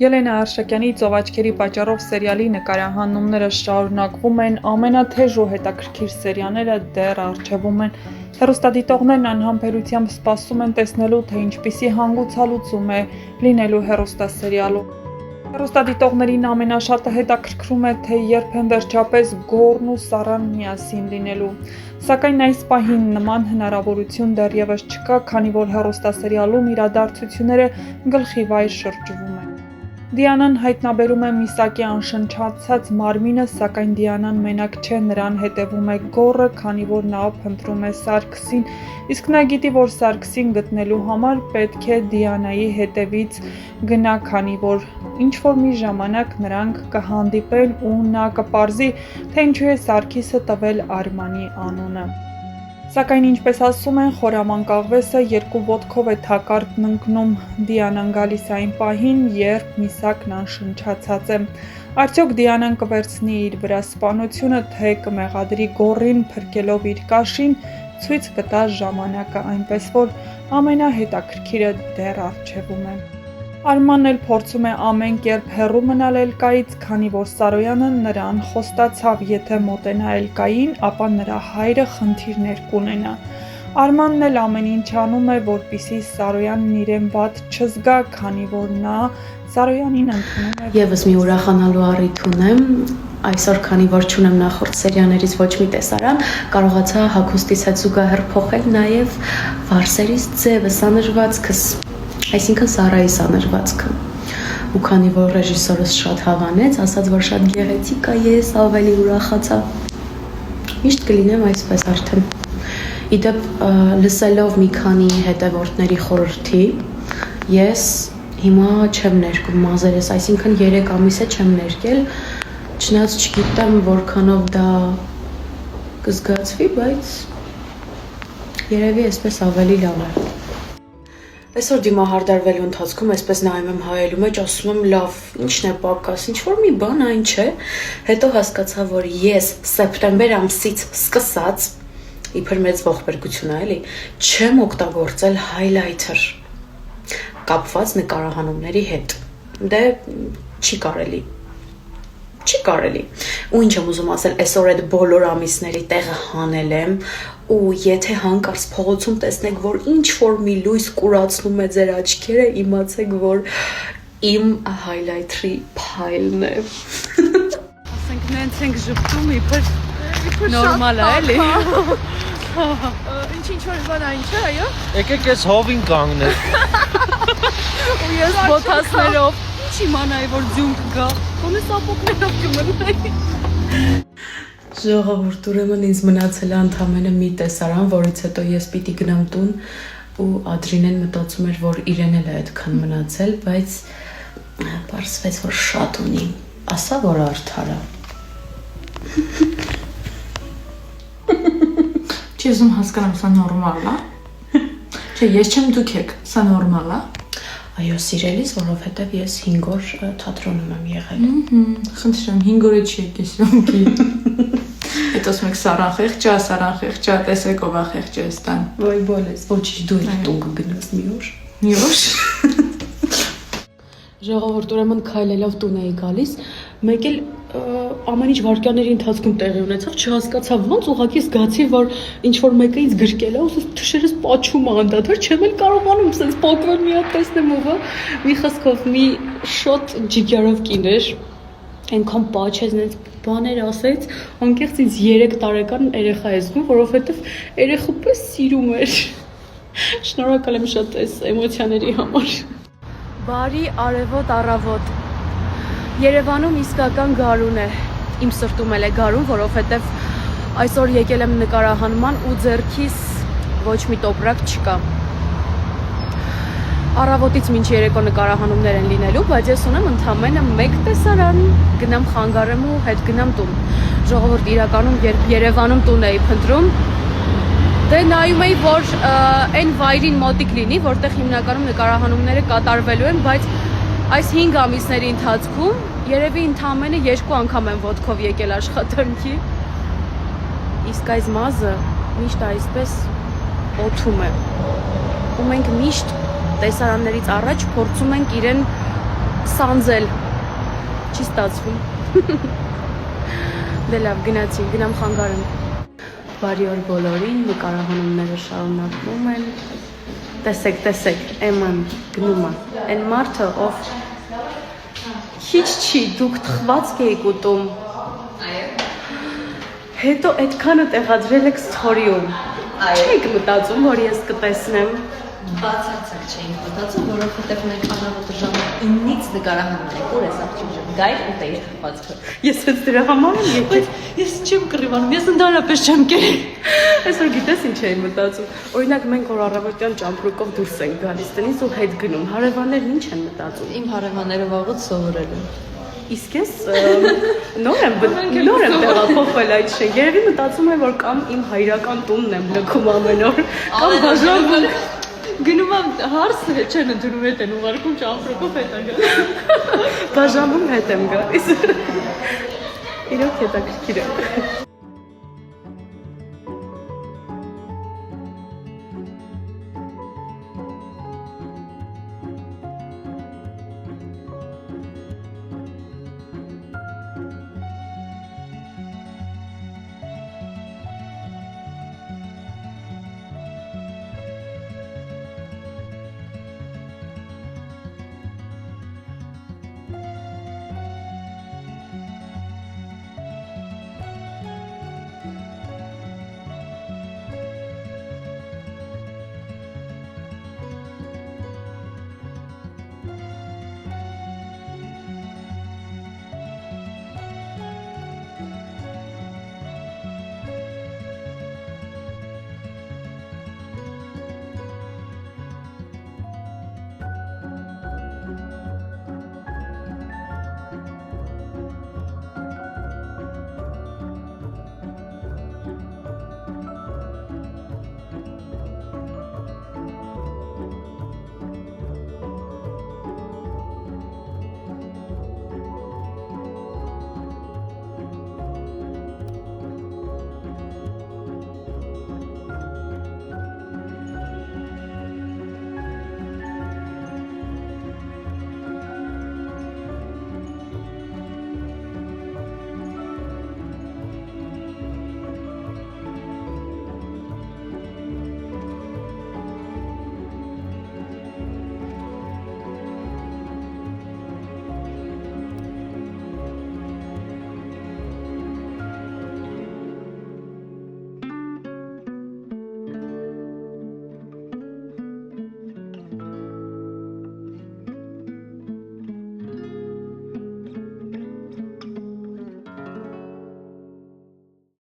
Ելենա Արշակյանի «Ծովաչքերի պատճառով» սերիալի նկարահանումները շարունակվում են, ամենաթեժ ու հետաքրքիր սերիաները դեռ առջևում են։ Հեռուստադիտողներն անհամբերությամբ սպասում են տեսնելու, թե ինչպիսի հանգուցալուծում է լինելու հեռուստասերիալում։ Հեռուստադիտողներին ամենաշատը հետաքրքրում է, թե երբ են վերջապես Գոռն ու Սառան միասին լինելու։ Սակայն այս պահին նման հնարավորություն դեռևս չկա, քանի որ հեռուստասերիալում իրադարձությունները գլխիվայր շրջվում են։ Դիանան հայտնաբերում է Միսակի անշնչացած մարմինը, սակայն Դիանան մենակ չէ, նրան հետևում է Գոռը, քանի որ նա փնտրում է Սարգսին, իսկ նա գիտի, որ Սարգսին գտնելու համար պետք է Դիանայի հետևից գնա, քանի որ ինչ-որ մի ժամանակ նրանք կհանդիպեն ու նա կպարզի, թե ինչու է Սարգիսը տվել Արմանի անունը։ Սակայն ինչպես ասում են, խորամանկաղվեսը երկու ոտքով է թակարդն ընկնում, Դիանան գալիս այն պահին, երբ Միսակն անշնչացած է։ Արդյոք Դիանան կվերցնի իր վրա սպանությունը, թե կմեղադրի Գոռին փրկելով իր կաշին, ցույց կտա ժամանակը, այնպես որ ամենահետաքրքիրը դեռ առջևում է։ Արմանն էլ փորձում է ամեն կերպ հեռու մնալ Էլկայից, քանի որ Սարոյանը նրան խոստացավ, եթե մոտենա Էլկային, ապա նրա հայրը խնդիրներ կունենա։ Արմանն էլ ամեն ինչ անում է, որպեսզի Սարոյանն իրեն վատ չզգա, քանի որ նա Սարոյանին ընդունում է։ Եվս մի ուրախանալու առիթ ունեմ, այսօր քանի որ չունեմ նախորդ սերիաներից ոչ մի տեսարան, կարողացա հագուստիս հետ զուգահեռ փոխել նաև վարսերից ձևը, սանրվածքս, այսինքն Սարայի սանրվածքը։ Ու քանի որ ռեժիսորս շատ հավանեց, ասաց, որ շատ գեղեցիկ է, ես ավելի ուրախացա։ Միշտ կլինեմ այսպես արդեն։ Իդեպ լսելով մի քանի հետևորդների խորհրդի, ես հիմա չեմ ներկում մազերս, այսինքն 3 ամիս է չեմ ներկել, չնայած չգիտեմ որքանով դա կզգացվի, բայց երևի այսպես ավելի լավ է։ Այսօր դիմահարդարվելու ընթացքում այսպես նայում եմ հայելու մեջ, ասում եմ լավ, ինչն է պակաս, ինչ-որ մի բան այն չէ, հետո հասկացա, որ ես սեպտեմբեր ամսից սկսած, իբր մեծ ողբերգություն է, էլի, չեմ օգտագործել հայլայթեր կապված նկարահանումների հետ, դե չի կարելի, ու ինչ եմ ուզում ասել, այսօր այդ բոլոր ամիսների տեղը հանել եմ, ու եթե հանկարծ փողոցում տեսնեք, որ ինչ-որ մի լույս կուրացնում է ձեր աչքերը, իմացեք, որ իմ հայլայթրի փայլն է։ Ասենք նենց ենք ժպտում, իբր նորմալ է, էլի։ Ինչ-որ բան այն չէ, այո։ Եկեք ես հովին կանգնել։ Ու ես բոթասներով, ինչ իմանայի, որ ձյուն կգա, գոնե սապոգներով կմնայի։ Ժողովուրդ, ուրեմն ինձ մնացել է ընդամենը մի տեսարան, որից հետո ես պիտի գնամ տուն ու Ադրինեն մտածում էր, որ իրեն էլ է այդքան մնացել, բայց պարզվեց, որ շատ ունի, ասա, որ արդար է։ Չի ուզում հասկանամ, սա նորմալ է։ Չէ, ես չեմ դուք եք, սա նորմալ է։ Այո, սիրելիս, որովհետև ես 5 օր թատրոնում եմ եղել։ Խնդրեմ, 5 օրը չի եկես յոնքի։ Հետ ասում եք Սառան խեղճա, տեսեք ով է խեղճը ստան։ Ոյ բոլես, ոչինչ դու էլ տուն կգնաս մի օր։ Մի օր։ Ժողովուրդ, ուրեմն քայլելով տուն էի գալիս, մեկ էլ ամեն ինչ վայրկյանների ընթացքում տեղի ունեցավ, չհասկացա ոնց, ուղղակի զգացի, որ ինչ-որ մեկը ինձ գրկել է, ու ասես թշերս պաչում է անդադար, չեմ էլ կարողանում ասես փոքր մի հատ տեսնեմ ով է, մի խոսքով մի շոտ ջիգարով կին էր, այնքան պաչեց, նենց բաներ ասեց, անկեղծ ինձ 3 տարեկան երեխա է զգում, որովհետև երեխու պես սիրում էր։ Շնորհակալ եմ շատ այս էմոցիաների համար։ Բարի արևոտ առավոտ։ Երևանում իսկական գարուն է, իմ սրտում էլ է գարուն, որովհետև այսօր եկել եմ նկարահանման ու ձեռքիս ոչ մի տոպրակ չկա։ Առավոտից մինչ երեկո նկարահանումներ են լինելու, բայց ես ունեմ ընդամենը 1 տեսարան, գնամ խանգարեմ ու հետ գնամ տուն։ Ժողովուրդ, իրականում երբ Երևանում տուն էի փնտրում, դե նայում էի, որ այն վայրին մոտիկ լինի, որտեղ հիմնականում նկարահանումները կատարվելու են, բայց այս 5 ամիսների ընթացքում երևի ընդամենը 2 անգամ եմ ոտքով եկել աշխատանքի, իսկ այս մազը միշտ այսպես օդում է, ու մենք միշտ տեսարաններից առաջ փորձում ենք իրեն սանձել։ Չի ստացվում։ Դե լավ, գնամ խանգարեմ։ Բարի օր բոլորին, նկարահանումները շարունակվում են։ Տեսեք, Էման գնում է։ Այն մարդը, ով քիչ չի, դուք թխվածք եք ուտում։ Հետո այդքանը տեղադրել եք ստորիում։ Չեք մտածում, որ ես կտեսնեմ։ Բացարձակ չէինք մտածում, որովհետև մենք առավոտը ժամը 9-ից նկարահանում ենք, ուր ես աղջիկ, գայր ու տեիր թխվածքը։ Ես հենց դրա համար եմ եկել։ Ես չեմ կռիվանում, ես ընդհանրապես չեմ կերել։ Այսօր գիտես ինչ էի մտածում։ Օրինակ մենք որ առավոտյան ճամպրուկով դուրս ենք գալիս տնից ու հետ գնում, հարևաններն ինչ են մտածում։ Իմ հարևանները վաղուց սովորել են։ Իսկ ես նոր եմ տեղափոխվել այդ շենք։ Երևի մտածում եմ, որ կամ իմ հայրական տունն եմ լքում ամեն օր, կամ բաժանվում Գնում եմ հարսը չեն ընդունում հետ են ուղարկում ճամպրուկով հետ անգամ։ բաժանում հետ եմ գալիս։ Իրոք հետաքրքիր է։